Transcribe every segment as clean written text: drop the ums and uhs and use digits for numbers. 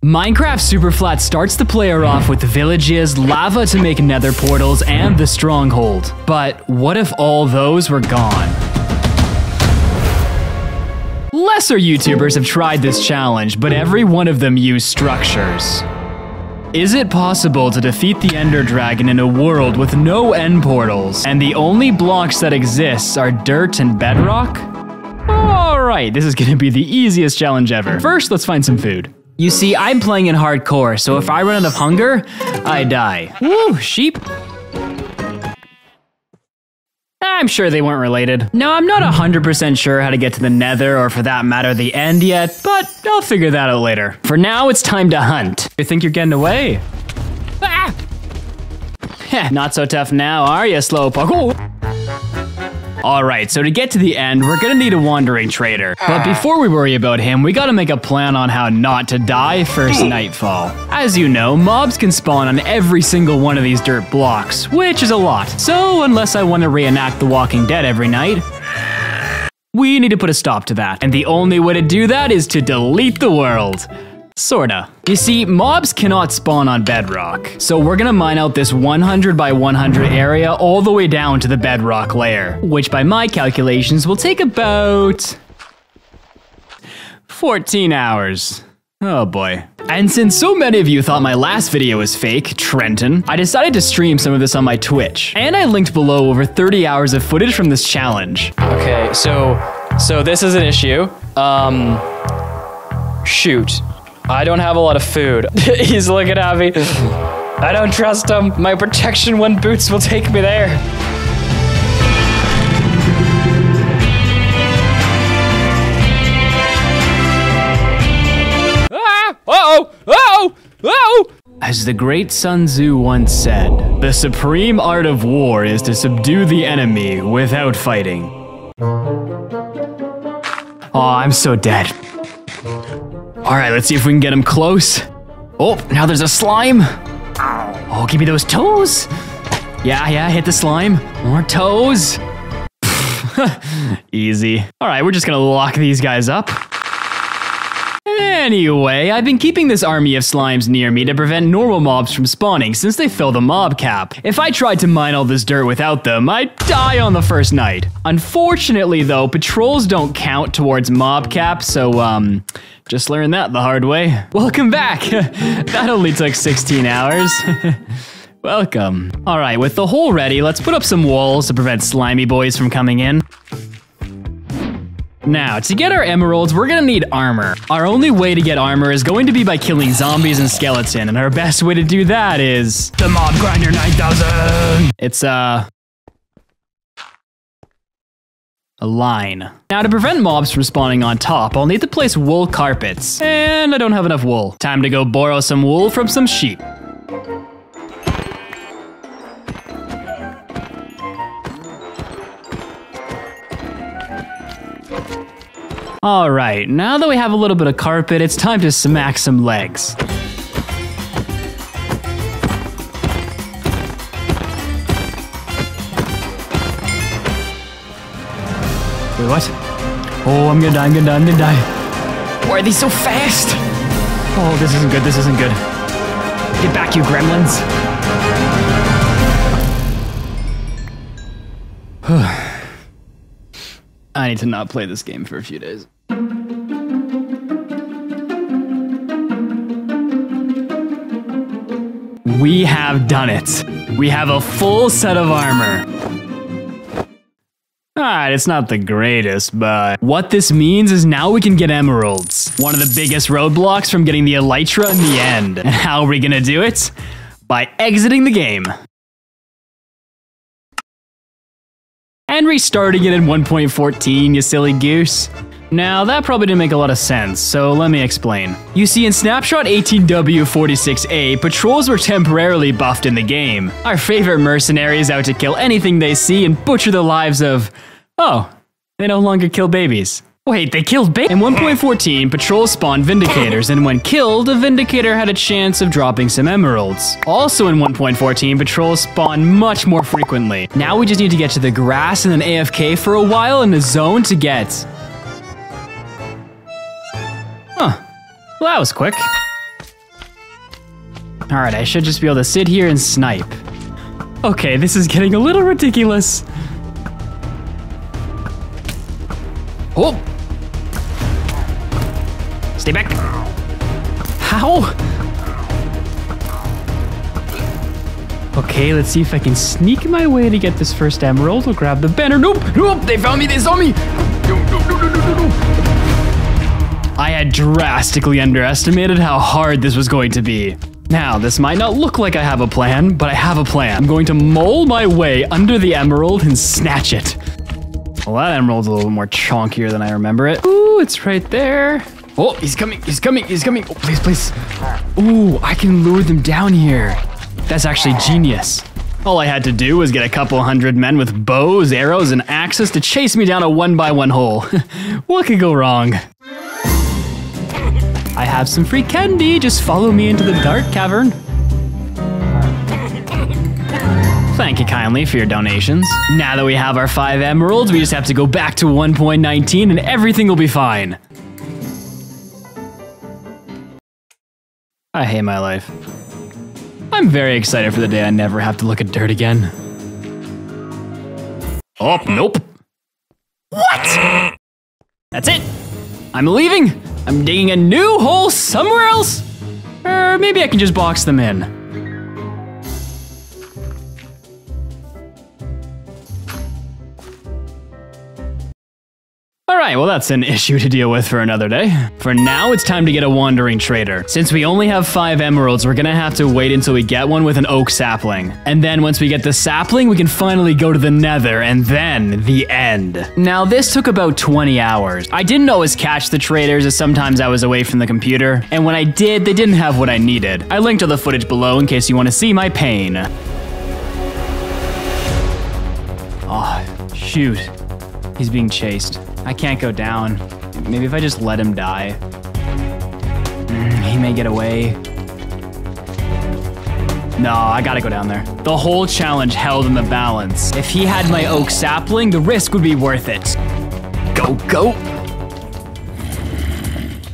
Minecraft Superflat starts the player off with villages, lava to make nether portals, and the stronghold. But what if all those were gone? Lesser YouTubers have tried this challenge, but every one of them used structures. Is it possible to defeat the Ender Dragon in a world with no end portals, and the only blocks that exist are dirt and bedrock? Alright, this is gonna be the easiest challenge ever. First, let's find some food. You see, I'm playing in hardcore, so if I run out of hunger, I die. Woo, sheep. I'm sure they weren't related. No, I'm not 100% sure how to get to the nether, or for that matter, the end yet, but I'll figure that out later. For now, it's time to hunt. You think you're getting away? Ah! Heh, not so tough now, are you, slowpoke? Oh. Alright, so to get to the end, we're gonna need a wandering trader. But before we worry about him, we gotta make a plan on how not to die first nightfall. As you know, mobs can spawn on every single one of these dirt blocks, which is a lot. So unless I want to reenact The Walking Dead every night, we need to put a stop to that. And the only way to do that is to delete the world. Sorta. You see, mobs cannot spawn on bedrock, so we're gonna mine out this 100 by 100 area all the way down to the bedrock layer, which by my calculations will take about 14 hours. Oh boy. And since so many of you thought my last video was fake, Trenton, I decided to stream some of this on my Twitch. And I linked below over 30 hours of footage from this challenge. Okay, so this is an issue. Shoot. I don't have a lot of food. He's looking at me. I don't trust him. My protection one boots will take me there. Ah! Uh-oh! Uh-oh! Uh-oh! As the great Sun Tzu once said, the supreme art of war is to subdue the enemy without fighting. Oh, I'm so dead. Alright, let's see if we can get him close. Oh, now there's a slime. Oh, give me those toes. Yeah, hit the slime. More toes. Easy. Alright, we're just gonna lock these guys up. Anyway, I've been keeping this army of slimes near me to prevent normal mobs from spawning since they fill the mob cap. If I tried to mine all this dirt without them, I'd die on the first night. Unfortunately though, patrols don't count towards mob cap, so just learned that the hard way. Welcome back! That only took 16 hours. Welcome. Alright, with the hole ready, let's put up some walls to prevent slimy boys from coming in. Now, to get our emeralds, we're gonna need armor. Our only way to get armor is going to be by killing zombies and skeleton, and our best way to do that is the Mob Grinder 9000! It's a line. Now, to prevent mobs from spawning on top, I'll need to place wool carpets. And I don't have enough wool. Time to go borrow some wool from some sheep. Alright, now that we have a little bit of carpet, it's time to smack some legs. Wait, what? Oh, I'm gonna die. Why are they so fast? Oh, this isn't good. Get back, you gremlins. I need to not play this game for a few days. We have done it. We have a full set of armor. Alright, it's not the greatest, but what this means is now we can get emeralds. One of the biggest roadblocks from getting the elytra in the end. And how are we gonna do it? By exiting the game. And restarting it in 1.14, you silly goose. Now, that probably didn't make a lot of sense, so let me explain. You see, in Snapshot 18W46A, patrols were temporarily buffed in the game. Our favorite mercenaries out to kill anything they see and butcher the lives of... Oh, they no longer kill babies. Wait, they killed babies? In 1.14, patrols spawned Vindicators, and when killed, a Vindicator had a chance of dropping some emeralds. Also in 1.14, patrols spawn much more frequently. Now we just need to get to the grass and then AFK for a while in the zone to get... Huh. Well, that was quick. All right, I should just be able to sit here and snipe. Okay, this is getting a little ridiculous. Oh! Stay back. How? Okay, let's see if I can sneak my way to get this first emerald. We'll grab the banner. Nope, nope, they found me, they saw me. No. I had drastically underestimated how hard this was going to be. Now, this might not look like I have a plan, but I have a plan. I'm going to mole my way under the emerald and snatch it. Well, that emerald's a little more chonkier than I remember it. Ooh, it's right there. Oh, he's coming, he's coming, he's coming. Oh, please, please. Ooh, I can lure them down here. That's actually genius. All I had to do was get a couple hundred men with bows, arrows, and axes to chase me down a 1x1 hole. What could go wrong? I have some free candy, just follow me into the dark cavern. Thank you kindly for your donations. Now that we have our 5 emeralds, we just have to go back to 1.19 and everything will be fine. I hate my life. I'm very excited for the day I never have to look at dirt again. Oh, nope. What? That's it. I'm leaving. I'm digging a new hole somewhere else. Or maybe I can just box them in. Alright, well that's an issue to deal with for another day. For now, it's time to get a wandering trader. Since we only have 5 emeralds, we're gonna have to wait until we get one with an oak sapling. And then once we get the sapling, we can finally go to the nether, and then the end. Now, this took about 20 hours. I didn't always catch the traders, as sometimes I was away from the computer. And when I did, they didn't have what I needed. I linked all the footage below in case you want to see my pain. Oh, shoot. He's being chased. I can't go down. Maybe if I just let him die. He may get away. No, I gotta go down there. The whole challenge held in the balance. If he had my oak sapling, the risk would be worth it. Go, go.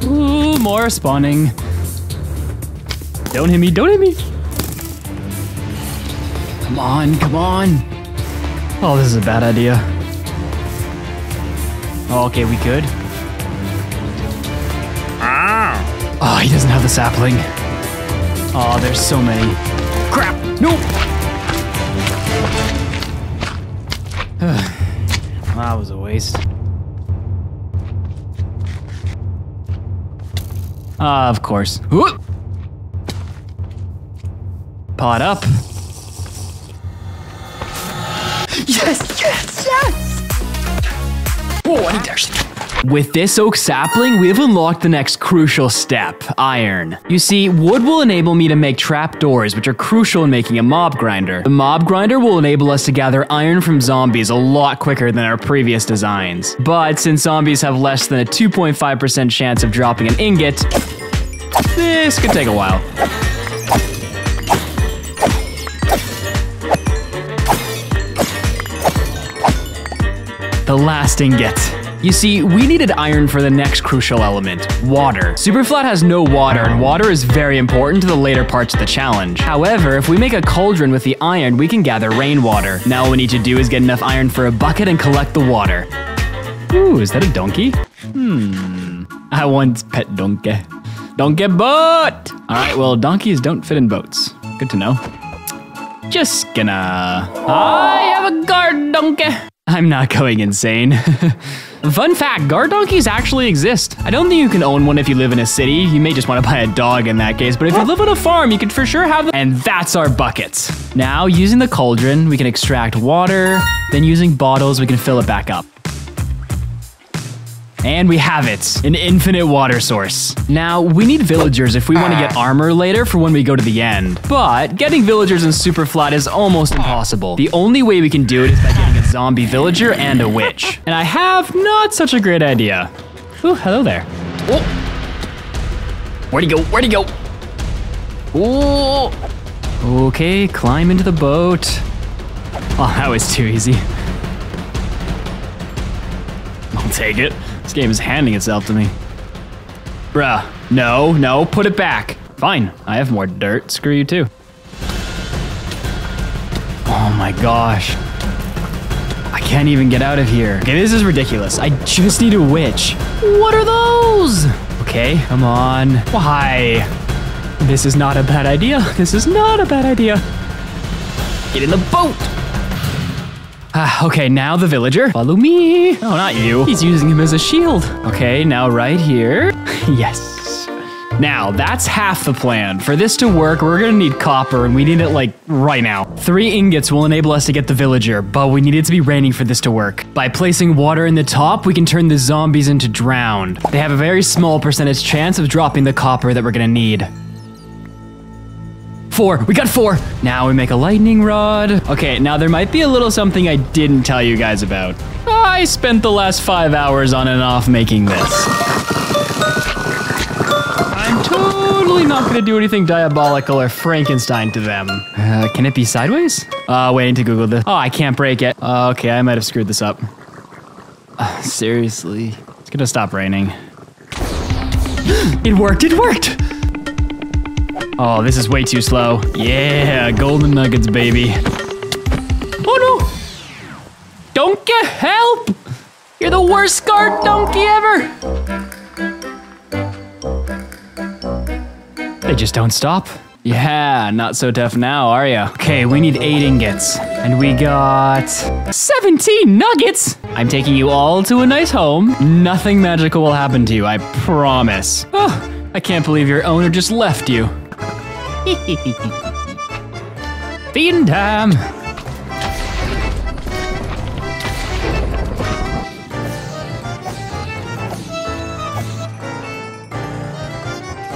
Ooh, more spawning. Don't hit me, don't hit me. Come on, come on. Oh, this is a bad idea. Oh, okay, we good? Oh, he doesn't have the sapling. Oh, there's so many. Crap! No! That was a waste. Of course. Whoop. Pot up. Yes, yes, yes! Oh, I need to actually... With this oak sapling, we have unlocked the next crucial step, iron. You see, wood will enable me to make trapdoors, which are crucial in making a mob grinder. The mob grinder will enable us to gather iron from zombies a lot quicker than our previous designs. But since zombies have less than a 2.5% chance of dropping an ingot, this could take a while. The last ingot. You see, we needed iron for the next crucial element, water. Superflat has no water, and water is very important to the later parts of the challenge. However, if we make a cauldron with the iron, we can gather rainwater. Now all we need to do is get enough iron for a bucket and collect the water. Ooh, is that a donkey? I once pet donkey. Donkey boat! Alright, well, donkeys don't fit in boats. Good to know. Just gonna... I have a guard donkey! I'm not going insane. Fun fact, guard donkeys actually exist. I don't think you can own one if you live in a city. You may just want to buy a dog in that case, but if you live on a farm, you could for sure have them. And that's our buckets. Now, using the cauldron, we can extract water. Then using bottles, we can fill it back up. And we have it, an infinite water source. Now, we need villagers if we want to get armor later for when we go to the end. But getting villagers in Superflat is almost impossible. The only way we can do it is by getting a zombie villager and a witch. And I have not such a great idea. Ooh, hello there. Oh. Where'd he go? Where'd he go? Oh. Okay, climb into the boat. Oh, that was too easy. I'll take it. This game is handing itself to me. Bruh, no, put it back. Fine, I have more dirt. Screw you too. Oh my gosh. I can't even get out of here. Okay, this is ridiculous. I just need a witch. What are those? Okay, come on. Why? This is not a bad idea. This is not a bad idea. Get in the boat. Okay, now the villager. Follow me. Oh, not you. He's using him as a shield. Okay, now right here. Yes. Now, that's half the plan. For this to work, we're gonna need copper, and we need it, like, right now. 3 ingots will enable us to get the villager, but we need it to be raining for this to work. By placing water in the top, we can turn the zombies into drowned. They have a very small percentage chance of dropping the copper that we're gonna need. 4. We got 4. Now we make a lightning rod. Okay, now there might be a little something I didn't tell you guys about. I spent the last 5 hours on and off making this. I'm totally not gonna do anything diabolical or Frankenstein to them. Can it be sideways? Waiting to Google this. Oh, I can't break it. Okay, I might have screwed this up. Seriously. It's gonna stop raining. It worked, it worked! Oh, this is way too slow. Yeah, golden nuggets, baby. Oh no! Donkey, help! You're the worst scarred donkey ever! They just don't stop. Yeah, not so tough now, are ya? Okay, we need 8 ingots. And we got 17 nuggets! I'm taking you all to a nice home. Nothing magical will happen to you, I promise. Oh, I can't believe your owner just left you. Feeding time.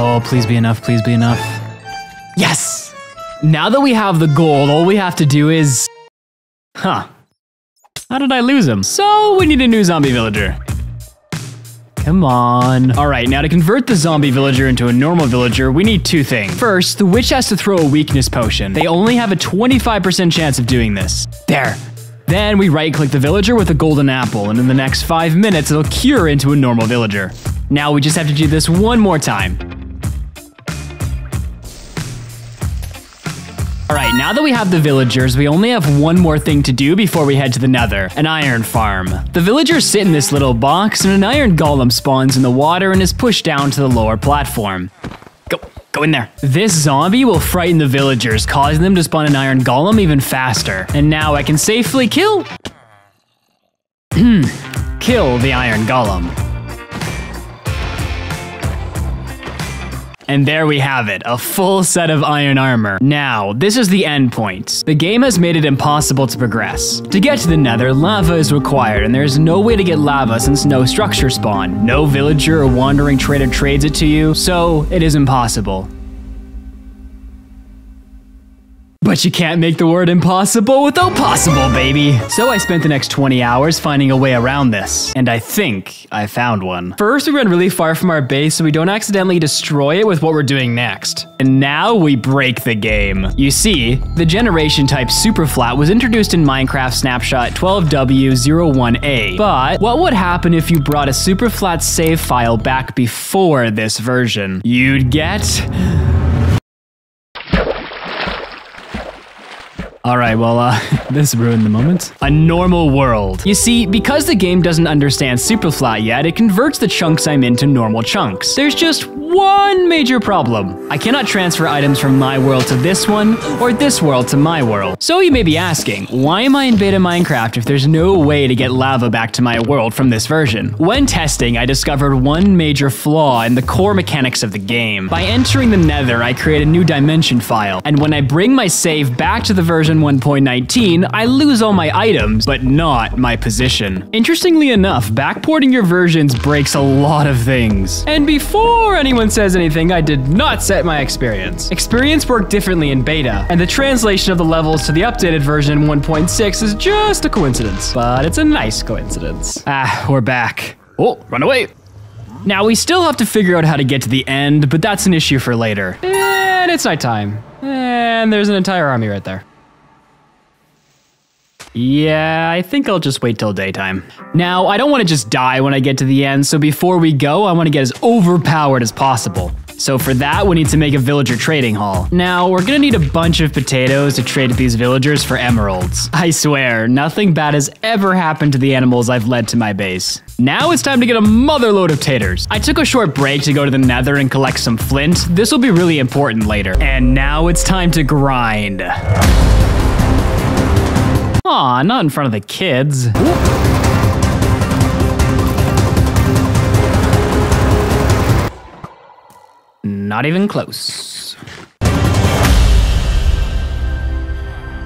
Oh, please be enough, please be enough. Yes! Now that we have the gold, all we have to do is... Huh. How did I lose him? So, we need a new zombie villager. Come on. All right, now to convert the zombie villager into a normal villager, we need 2 things. First, the witch has to throw a weakness potion. They only have a 25% chance of doing this. There. Then we right-click the villager with a golden apple, and in the next 5 minutes, it'll cure into a normal villager. Now we just have to do this one more time. All right, now that we have the villagers, we only have one more thing to do before we head to the nether, an iron farm. The villagers sit in this little box, and an iron golem spawns in the water and is pushed down to the lower platform. Go in there. This zombie will frighten the villagers, causing them to spawn an iron golem even faster. And now I can safely kill the iron golem. And there we have it, a full set of iron armor. Now, this is the end point. The game has made it impossible to progress. To get to the nether, lava is required, and there's no way to get lava since no structure spawn. No villager or wandering trader trades it to you, so it is impossible. But you can't make the word impossible without possible, baby. So I spent the next 20 hours finding a way around this. And I think I found one. First, we ran really far from our base so we don't accidentally destroy it with what we're doing next. And now we break the game. You see, the generation type Superflat was introduced in Minecraft Snapshot 12W01A. But what would happen if you brought a Superflat save file back before this version? You'd get... Alright, well, this ruined the moment. A normal world. You see, because the game doesn't understand Superflat yet, it converts the chunks I'm in to normal chunks. There's just one major problem. I cannot transfer items from my world to this one, or this world to my world. So you may be asking, why am I in beta Minecraft if there's no way to get lava back to my world from this version? When testing, I discovered one major flaw in the core mechanics of the game. By entering the nether, I create a new dimension file, and when I bring my save back to the version 1.19, I lose all my items, but not my position. Interestingly enough, backporting your versions breaks a lot of things. And before anyone says anything, I did not set my experience. Experience worked differently in beta, and the translation of the levels to the updated version 1.6 is just a coincidence. But it's a nice coincidence. We're back. Oh, run away. Now, we still have to figure out how to get to the end, but that's an issue for later. And it's nighttime. And there's an entire army right there. Yeah, I think I'll just wait till daytime. Now, I don't want to just die when I get to the end, so before we go, I want to get as overpowered as possible. So for that, we need to make a villager trading hall. Now, we're gonna need a bunch of potatoes to trade with these villagers for emeralds. I swear, nothing bad has ever happened to the animals I've led to my base. Now it's time to get a motherload of taters. I took a short break to go to the nether and collect some flint. This will be really important later. And now it's time to grind. Aw, not in front of the kids. Not even close.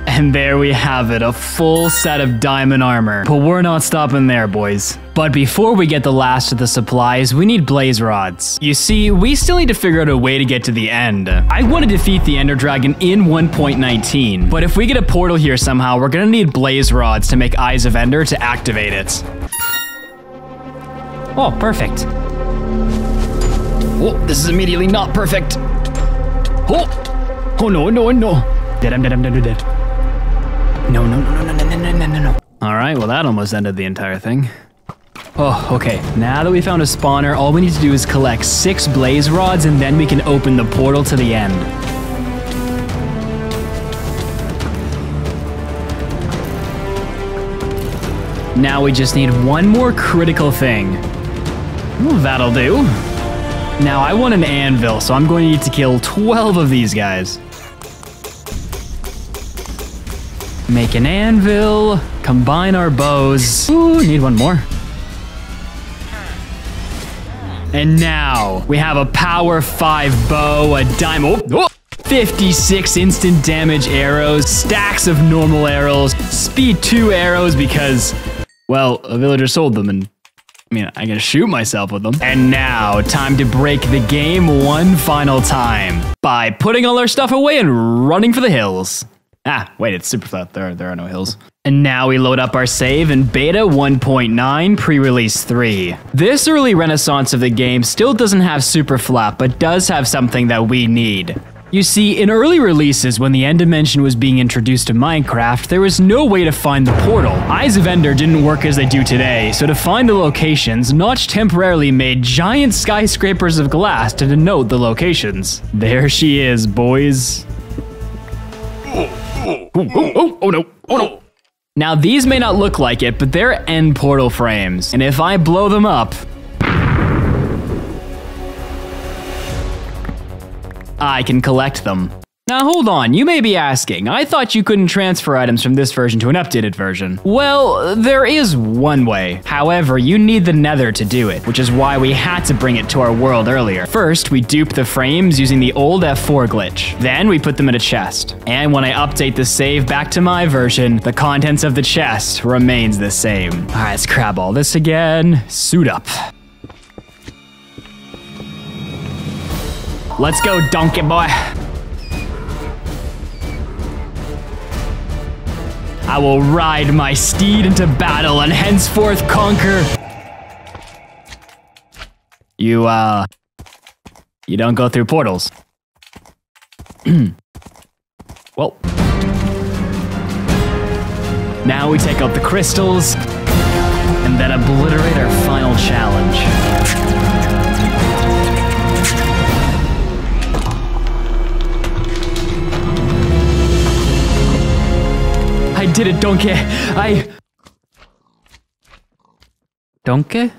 And there we have it, a full set of diamond armor. But we're not stopping there, boys. But before we get the last of the supplies, we need blaze rods. You see, we still need to figure out a way to get to the end. I want to defeat the Ender Dragon in 1.19, but if we get a portal here somehow, we're gonna need blaze rods to make Eyes of Ender to activate it. Oh, perfect. Oh, this is immediately not perfect. Oh, oh no, no, no. Dead, I'm dead, I'm dead, I'm dead. No, no, no, no, no, no, no, no, no. All right, well, that almost ended the entire thing. Oh, okay. Now that we found a spawner, all we need to do is collect 6 blaze rods, and then we can open the portal to the end. Now we just need one more critical thing. Ooh, that'll do. Now I want an anvil, so I'm going to need to kill 12 of these guys. Make an anvil, combine our bows. Ooh, need one more. And now we have a power 5 bow, a diamond, 56 instant damage arrows, stacks of normal arrows, speed 2 arrows because, well, a villager sold them and I mean, I can shoot myself with them. And now, time to break the game one final time by putting all our stuff away and running for the hills. Ah, wait, it's Superflat. There are no hills. And now we load up our save in Beta 1.9 Pre-Release 3. This early renaissance of the game still doesn't have Superflat, but does have something that we need. You see, in early releases, when the End Dimension was being introduced to Minecraft, there was no way to find the portal. Eyes of Ender didn't work as they do today, so to find the locations, Notch temporarily made giant skyscrapers of glass to denote the locations. There she is, boys. Oh no, oh no. Now these may not look like it, but they're end portal frames, and if I blow them up, I can collect them. Now hold on, you may be asking, I thought you couldn't transfer items from this version to an updated version. Well, there is one way. However, you need the nether to do it, which is why we had to bring it to our world earlier. First, we dupe the frames using the old F4 glitch. Then we put them in a chest. And when I update the save back to my version, the contents of the chest remains the same. All right, let's grab all this again. Suit up. Let's go, donkey boy. I will ride my steed into battle and henceforth conquer. You don't go through portals. Well. Now we take out the crystals and then obliterate our final challenge. I did it, Donkey. Donkey?